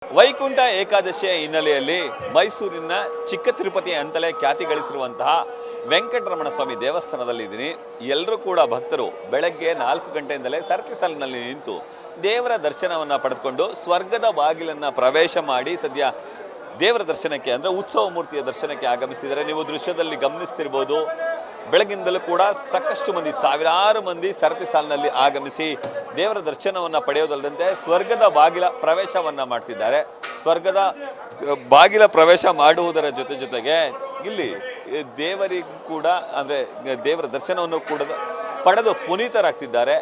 ವೈಕುಂಠ ಏಕಾದಶಿಯ ಹಿನ್ನೆಲೆಯಲ್ಲಿ ಮೈಸೂರಿನ ಚಿಕ್ಕ ತಿರುಪತಿ ಅಂತಲೇ ಖ್ಯಾತಿ ಗಳಿಸಿರುವಂತಹ ವೆಂಕಟರಮಣ ಸ್ವಾಮಿ ದೇವಸ್ಥಾನದಲ್ಲಿ ಇದ್ದೀನಿ. ಎಲ್ಲರೂ ಕೂಡ ಭಕ್ತರು ಬೆಳಗ್ಗೆ 4 ಗಂಟೆಯಿಂದಲೇ ಸರತಿ ಸಾಲಿನಲ್ಲಿ ನಿಂತು ದೇವರ ದರ್ಶನವನ್ನು ಪಡೆದುಕೊಂಡು ಸ್ವರ್ಗದ ಬಾಗಿಲನ್ನು ಪ್ರವೇಶ ಮಾಡಿ ಸದ್ಯ ದೇವರ ದರ್ಶನಕ್ಕೆ ಅಂದರೆ ಉತ್ಸವ ಮೂರ್ತಿಯ ದರ್ಶನಕ್ಕೆ ಆಗಮಿಸಿದರೆ ನೀವು ದೃಶ್ಯದಲ್ಲಿ ಗಮನಿಸ್ತಿರ್ಬೋದು. ಬೆಳಗಿಂದಲೂ ಕೂಡ ಸಾಕಷ್ಟು ಮಂದಿ, ಸಾವಿರಾರು ಮಂದಿ ಸರತಿ ಸಾಲಿನಲ್ಲಿ ಆಗಮಿಸಿ ದೇವರ ದರ್ಶನವನ್ನು ಪಡೆಯೋದಲ್ಲದಂತೆ ಸ್ವರ್ಗದ ಬಾಗಿಲ ಪ್ರವೇಶವನ್ನು ಮಾಡ್ತಿದ್ದಾರೆ. ಸ್ವರ್ಗದ ಬಾಗಿಲ ಪ್ರವೇಶ ಮಾಡುವುದರ ಜೊತೆಗೆ ಇಲ್ಲಿ ದೇವರಿಗೂ ಕೂಡ ಅಂದರೆ ದೇವರ ದರ್ಶನವನ್ನು ಕೂಡ ಪಡೆದು ಪುನೀತರಾಗ್ತಿದ್ದಾರೆ.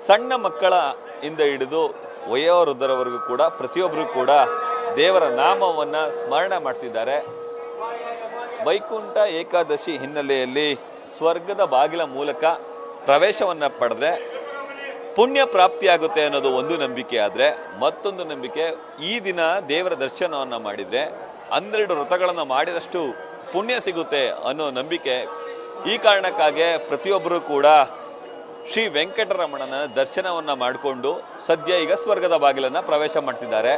ಸಣ್ಣ ಮಕ್ಕಳ ಇಂದ ಹಿಡಿದು ವಯೋವೃದ್ಧರವರೆಗೂ ಕೂಡ ಪ್ರತಿಯೊಬ್ಬರು ಕೂಡ ದೇವರ ನಾಮವನ್ನು ಸ್ಮರಣೆ ಮಾಡ್ತಿದ್ದಾರೆ. ವೈಕುಂಠ ಏಕಾದಶಿ ಹಿನ್ನೆಲೆಯಲ್ಲಿ ಸ್ವರ್ಗದ ಬಾಗಿಲ ಮೂಲಕ ಪ್ರವೇಶವನ್ನು ಪಡೆದ್ರೆ ಪುಣ್ಯ ಪ್ರಾಪ್ತಿಯಾಗುತ್ತೆ ಅನ್ನೋದು ಒಂದು ನಂಬಿಕೆ. ಆದರೆ ಮತ್ತೊಂದು ನಂಬಿಕೆ, ಈ ದಿನ ದೇವರ ದರ್ಶನವನ್ನು ಮಾಡಿದರೆ 12 ವ್ರತಗಳನ್ನು ಮಾಡಿದಷ್ಟು ಪುಣ್ಯ ಸಿಗುತ್ತೆ ಅನ್ನೋ ನಂಬಿಕೆ. ಈ ಕಾರಣಕ್ಕಾಗಿ ಪ್ರತಿಯೊಬ್ಬರೂ ಕೂಡ ಶ್ರೀ ವೆಂಕಟರಮಣನ ದರ್ಶನವನ್ನು ಮಾಡಿಕೊಂಡು ಸದ್ಯ ಈಗ ಸ್ವರ್ಗದ ಬಾಗಿಲನ್ನು ಪ್ರವೇಶ ಮಾಡ್ತಿದ್ದಾರೆ.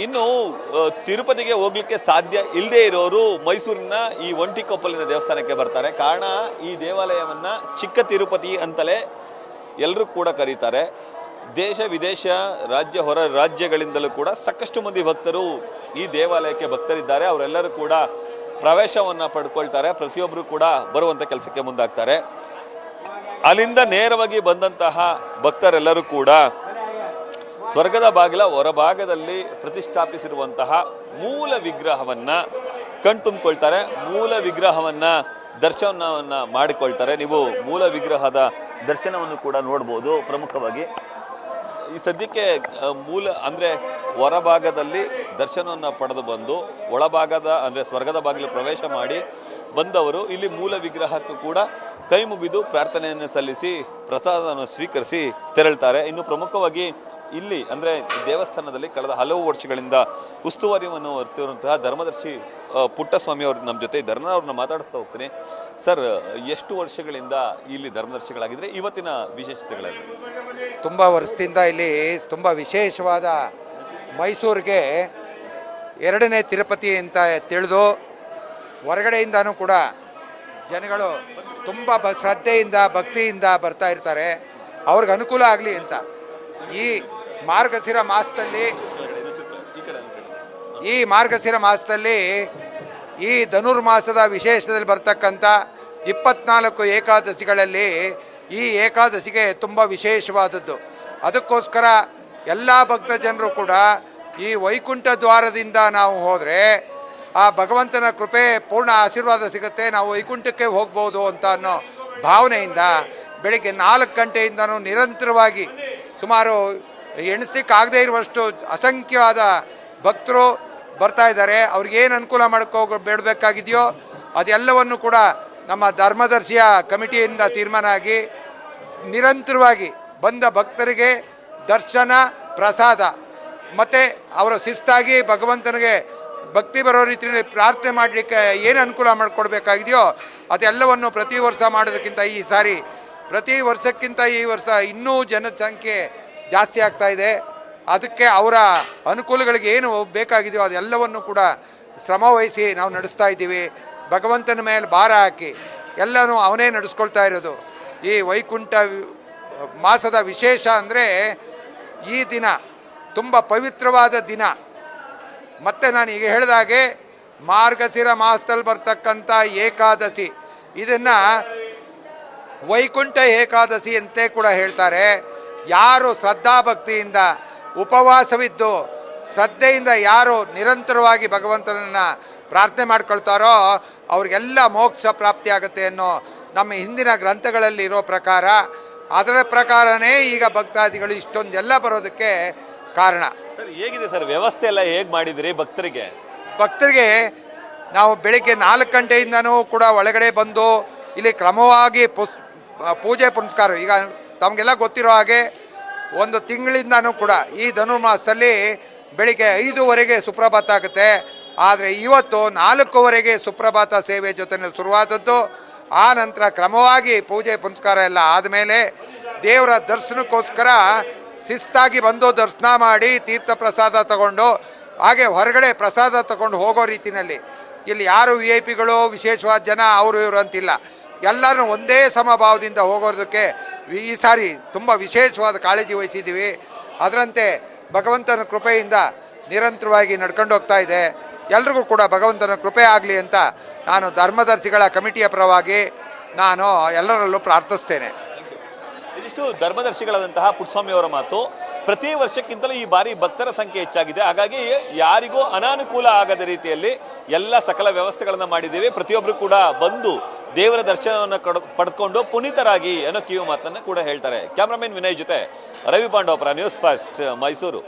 ಇನ್ನು ತಿರುಪತಿಗೆ ಹೋಗ್ಲಿಕ್ಕೆ ಸಾಧ್ಯ ಇಲ್ಲದೆ ಇರೋರು ಮೈಸೂರಿನ ಈ ಒಂಟಿಕೊಪ್ಪಲಿನ ದೇವಸ್ಥಾನಕ್ಕೆ ಬರ್ತಾರೆ. ಕಾರಣ, ಈ ದೇವಾಲಯವನ್ನು ಚಿಕ್ಕ ತಿರುಪತಿ ಅಂತಲೇ ಎಲ್ಲರೂ ಕೂಡ ಕರೀತಾರೆ. ದೇಶ ವಿದೇಶ, ರಾಜ್ಯ ಹೊರ ರಾಜ್ಯಗಳಿಂದಲೂ ಕೂಡ ಸಾಕಷ್ಟು ಮಂದಿ ಭಕ್ತರು ಈ ದೇವಾಲಯಕ್ಕೆ ಭಕ್ತರಿದ್ದಾರೆ. ಅವರೆಲ್ಲರೂ ಕೂಡ ಪ್ರವೇಶವನ್ನು ಪಡ್ಕೊಳ್ತಾರೆ. ಪ್ರತಿಯೊಬ್ಬರು ಕೂಡ ಬರುವಂಥ ಕೆಲಸಕ್ಕೆ ಮುಂದಾಗ್ತಾರೆ. ಅಲ್ಲಿಂದ ನೇರವಾಗಿ ಬಂದಂತಹ ಭಕ್ತರೆಲ್ಲರೂ ಕೂಡ ಸ್ವರ್ಗದ ಬಾಗಿಲ ಹೊರಭಾಗದಲ್ಲಿ ಪ್ರತಿಷ್ಠಾಪಿಸಿರುವಂತಹ ಮೂಲ ವಿಗ್ರಹವನ್ನು ಕಣ್ತುಂಬಿಕೊಳ್ತಾರೆ. ಮೂಲ ವಿಗ್ರಹವನ್ನು ದರ್ಶನವನ್ನು ಮಾಡಿಕೊಳ್ತಾರೆ. ನೀವು ಮೂಲ ವಿಗ್ರಹದ ದರ್ಶನವನ್ನು ಕೂಡ ನೋಡ್ಬೋದು. ಪ್ರಮುಖವಾಗಿ ಈ ಸದ್ಯಕ್ಕೆ ಮೂಲ ಅಂದರೆ ಹೊರಭಾಗದಲ್ಲಿ ದರ್ಶನವನ್ನು ಪಡೆದು ಬಂದು ಒಳಭಾಗದ ಅಂದರೆ ಸ್ವರ್ಗದ ಬಾಗಿಲು ಪ್ರವೇಶ ಮಾಡಿ ಬಂದವರು ಇಲ್ಲಿ ಮೂಲ ವಿಗ್ರಹಕ್ಕೂ ಕೂಡ ಕೈ ಮುಗಿದು ಪ್ರಾರ್ಥನೆಯನ್ನು ಸಲ್ಲಿಸಿ ಪ್ರಸಾದವನ್ನು ಸ್ವೀಕರಿಸಿ ತೆರಳ್ತಾರೆ. ಇನ್ನು ಪ್ರಮುಖವಾಗಿ ಇಲ್ಲಿ ಅಂದರೆ ದೇವಸ್ಥಾನದಲ್ಲಿ ಕಳೆದ ಹಲವು ವರ್ಷಗಳಿಂದ ಉಸ್ತುವಾರಿಯನ್ನು ಹೊರ್ತಿರುವಂತಹ ಧರ್ಮದರ್ಶಿ ಪುಟ್ಟಸ್ವಾಮಿ ಅವರು ನಮ್ಮ ಜೊತೆ ಇದ್ದಾರೆ. ನಾನು ಅವ್ರನ್ನ ಮಾತಾಡಿಸ್ತಾ ಹೋಗ್ತೀನಿ. ಸರ್, ಎಷ್ಟು ವರ್ಷಗಳಿಂದ ಇಲ್ಲಿ ಧರ್ಮದರ್ಶಿಗಳಾಗಿದ್ದರೆ ಇವತ್ತಿನ ವಿಶೇಷತೆಗಳಲ್ಲಿ? ತುಂಬ ವರ್ಷದಿಂದ ಇಲ್ಲಿ ತುಂಬ ವಿಶೇಷವಾದ ಮೈಸೂರಿಗೆ 2ನೇ ತಿರುಪತಿ ಅಂತ ತಿಳಿದು ಹೊರಗಡೆಯಿಂದನೂ ಕೂಡ ಜನಗಳು ತುಂಬ ಶ್ರದ್ಧೆಯಿಂದ ಭಕ್ತಿಯಿಂದ ಬರ್ತಾ ಇರ್ತಾರೆ. ಅವ್ರಿಗೆ ಅನುಕೂಲ ಆಗಲಿ ಅಂತ ಈ ಮಾರ್ಗಶಿರ ಮಾಸದಲ್ಲಿ ಈ ಧನುರ್ಮಾಸದ ವಿಶೇಷದಲ್ಲಿ ಬರ್ತಕ್ಕಂಥ 24 ಏಕಾದಶಿಗಳಲ್ಲಿ ಈ ಏಕಾದಶಿಗೆ ತುಂಬ ವಿಶೇಷವಾದದ್ದು. ಅದಕ್ಕೋಸ್ಕರ ಎಲ್ಲ ಭಕ್ತ ಜನರು ಕೂಡ ಈ ವೈಕುಂಠ ದ್ವಾರದಿಂದ ನಾವು ಹೋದರೆ ಆ ಭಗವಂತನ ಕೃಪೆ ಪೂರ್ಣ ಆಶೀರ್ವಾದ ಸಿಗುತ್ತೆ, ನಾವು ವೈಕುಂಠಕ್ಕೆ ಹೋಗ್ಬೋದು ಅಂತ ಅನ್ನೋ ಭಾವನೆಯಿಂದ ಬೆಳಿಗ್ಗೆ 4 ಗಂಟೆಯಿಂದನೂ ನಿರಂತರವಾಗಿ ಸುಮಾರು ಎಣಿಸ್ಲಿಕ್ಕಾಗದೇ ಇರುವಷ್ಟು ಅಸಂಖ್ಯವಾದ ಭಕ್ತರು ಬರ್ತಾ ಇದ್ದಾರೆ. ಅವ್ರಿಗೇನು ಅನುಕೂಲ ಬೇಡಬೇಕಾಗಿದೆಯೋ ಅದೆಲ್ಲವನ್ನು ಕೂಡ ನಮ್ಮ ಧರ್ಮದರ್ಶಿಯ ಕಮಿಟಿಯಿಂದ ತೀರ್ಮಾನ ಆಗಿ ನಿರಂತರವಾಗಿ ಬಂದ ಭಕ್ತರಿಗೆ ದರ್ಶನ, ಪ್ರಸಾದ ಮತ್ತು ಅವರ ಶಿಸ್ತಾಗಿ ಭಗವಂತನಿಗೆ ಭಕ್ತಿ ಬರೋ ರೀತಿಯಲ್ಲಿ ಪ್ರಾರ್ಥನೆ ಮಾಡಲಿಕ್ಕೆ ಏನು ಅನುಕೂಲ ಮಾಡಿಕೊಡ್ಬೇಕಾಗಿದೆಯೋ ಅದೆಲ್ಲವನ್ನು ಪ್ರತಿ ವರ್ಷ ಮಾಡೋದಕ್ಕಿಂತ ಪ್ರತಿ ವರ್ಷಕ್ಕಿಂತ ಈ ವರ್ಷ ಇನ್ನೂ ಜನಸಂಖ್ಯೆ ಜಾಸ್ತಿ ಆಗ್ತಾ ಇದೆ. ಅದಕ್ಕೆ ಅವರ ಅನುಕೂಲಗಳಿಗೆ ಏನು ಬೇಕಾಗಿದೆಯೋ ಅದೆಲ್ಲವನ್ನು ಕೂಡ ಶ್ರಮ ವಹಿಸಿ ನಾವು ನಡೆಸ್ತಾ ಇದ್ದೀವಿ. ಭಗವಂತನ ಮೇಲೆ ಭಾರ ಹಾಕಿ ಎಲ್ಲನೂ ಅವನೇ ನಡೆಸ್ಕೊಳ್ತಾ ಇರೋದು. ಈ ವೈಕುಂಠ ಮಾಸದ ವಿಶೇಷ ಅಂದರೆ ಈ ದಿನ ತುಂಬ ಪವಿತ್ರವಾದ ದಿನ. ಮತ್ತು ನಾನು ಈಗ ಹೇಳಿದಾಗೆ ಮಾರ್ಗಶಿರ ಮಾಸದಲ್ಲಿ ಬರ್ತಕ್ಕಂಥ ಏಕಾದಶಿ, ಇದನ್ನು ವೈಕುಂಠ ಏಕಾದಶಿ ಅಂತಲೇ ಕೂಡ ಹೇಳ್ತಾರೆ. ಯಾರು ಶ್ರದ್ಧಾಭಕ್ತಿಯಿಂದ ಉಪವಾಸವಿದ್ದು ಶ್ರದ್ಧೆಯಿಂದ ಯಾರು ನಿರಂತರವಾಗಿ ಭಗವಂತನನ್ನು ಪ್ರಾರ್ಥನೆ ಮಾಡ್ಕೊಳ್ತಾರೋ ಅವ್ರಿಗೆಲ್ಲ ಮೋಕ್ಷ ಪ್ರಾಪ್ತಿಯಾಗುತ್ತೆ ಅನ್ನೋ ನಮ್ಮ ಹಿಂದಿನ ಗ್ರಂಥಗಳಲ್ಲಿ ಇರೋ ಪ್ರಕಾರ, ಅದರ ಪ್ರಕಾರನೇ ಈಗ ಭಕ್ತಾದಿಗಳು ಇಷ್ಟೊಂದೆಲ್ಲ ಬರೋದಕ್ಕೆ ಕಾರಣ. ಸರ್, ಹೇಗಿದೆ ಸರ್ ವ್ಯವಸ್ಥೆ ಎಲ್ಲ ಹೇಗೆ ಮಾಡಿದಿರಿ ಭಕ್ತರಿಗೆ ನಾವು ಬೆಳಿಗ್ಗೆ 4 ಗಂಟೆಯಿಂದನೂ ಕೂಡ ಒಳಗಡೆ ಬಂದು ಇಲ್ಲಿ ಕ್ರಮವಾಗಿ ಪೂಜೆ ಪುನಸ್ಕಾರ, ಈಗ ತಮಗೆಲ್ಲ ಗೊತ್ತಿರೋ ಹಾಗೆ 1 ತಿಂಗಳಿಂದನೂ ಕೂಡ ಈ ಧನುರ್ಮಾಸದಲ್ಲಿ ಬೆಳಿಗ್ಗೆ 5:00ವರೆಗೆ ಸುಪ್ರಭಾತ ಆಗುತ್ತೆ. ಆದರೆ ಇವತ್ತು 4:00ವರೆಗೆ ಸುಪ್ರಭಾತ ಸೇವೆ ಜೊತೆಯಲ್ಲಿ ಶುರುವಾದದ್ದು. ಆ ನಂತರ ಕ್ರಮವಾಗಿ ಪೂಜೆ ಪುನಸ್ಕಾರ ಎಲ್ಲ ಆದಮೇಲೆ ದೇವರ ದರ್ಶನಕ್ಕೋಸ್ಕರ ಶಿಸ್ತಾಗಿ ಬಂದು ದರ್ಶನ ಮಾಡಿ ತೀರ್ಥ ಪ್ರಸಾದ ತಗೊಂಡು ಹಾಗೆ ಹೊರಗಡೆ ಪ್ರಸಾದ ತಗೊಂಡು ಹೋಗೋ ರೀತಿಯಲ್ಲಿ ಇಲ್ಲಿ ಯಾರು ವಿ ಐ ಪಿಗಳು ವಿಶೇಷವಾದ ಜನ ಅವರು ಇವರು ಅಂತಿಲ್ಲ, ಎಲ್ಲರೂ ಒಂದೇ ಸಮಭಾವದಿಂದ ಹೋಗೋದಕ್ಕೆ ಈ ಸಾರಿ ತುಂಬ ವಿಶೇಷವಾದ ಕಾಳಜಿ ವಹಿಸಿದ್ದೀವಿ. ಅದರಂತೆ ಭಗವಂತನ ಕೃಪೆಯಿಂದ ನಿರಂತರವಾಗಿ ನಡ್ಕೊಂಡು ಹೋಗ್ತಾ ಇದೆ. ಎಲ್ರಿಗೂ ಕೂಡ ಭಗವಂತನ ಕೃಪೆ ಆಗಲಿ ಅಂತ ನಾನು ಧರ್ಮದರ್ಶಿಗಳ ಕಮಿಟಿಯ ಪರವಾಗಿ ನಾನು ಎಲ್ಲರಲ್ಲೂ ಪ್ರಾರ್ಥಿಸ್ತೇನೆ. ಇದಿಷ್ಟು ಧರ್ಮದರ್ಶಿಗಳಾದಂತಹ ಪುಟ್ಟಸ್ವಾಮಿ ಅವರ ಮಾತು. ಪ್ರತಿ ವರ್ಷಕ್ಕಿಂತಲೂ ಈ ಬಾರಿ ಭಕ್ತರ ಸಂಖ್ಯೆ ಹೆಚ್ಚಾಗಿದೆ. ಹಾಗಾಗಿ ಯಾರಿಗೂ ಅನಾನುಕೂಲ ಆಗದ ರೀತಿಯಲ್ಲಿ ಎಲ್ಲ ಸಕಲ ವ್ಯವಸ್ಥೆಗಳನ್ನು ಮಾಡಿದ್ದೀವಿ. ಪ್ರತಿಯೊಬ್ಬರು ಕೂಡ ಬಂದು ದೇವರ ದರ್ಶನವನ್ನು ಪಡೆದುಕೊಂಡು ಪುನೀತರಾಗಿ ಅನ್ನೋ ಕಿವಿ ಮಾತನ್ನು ಕೂಡ ಹೇಳ್ತಾರೆ. ಕ್ಯಾಮ್ರಾಮನ್ ವಿನಯ್ ಜೊತೆ ರವಿ ಪಾಂಡವಪುರ, ನ್ಯೂಸ್ ಫಸ್ಟ್, ಮೈಸೂರು.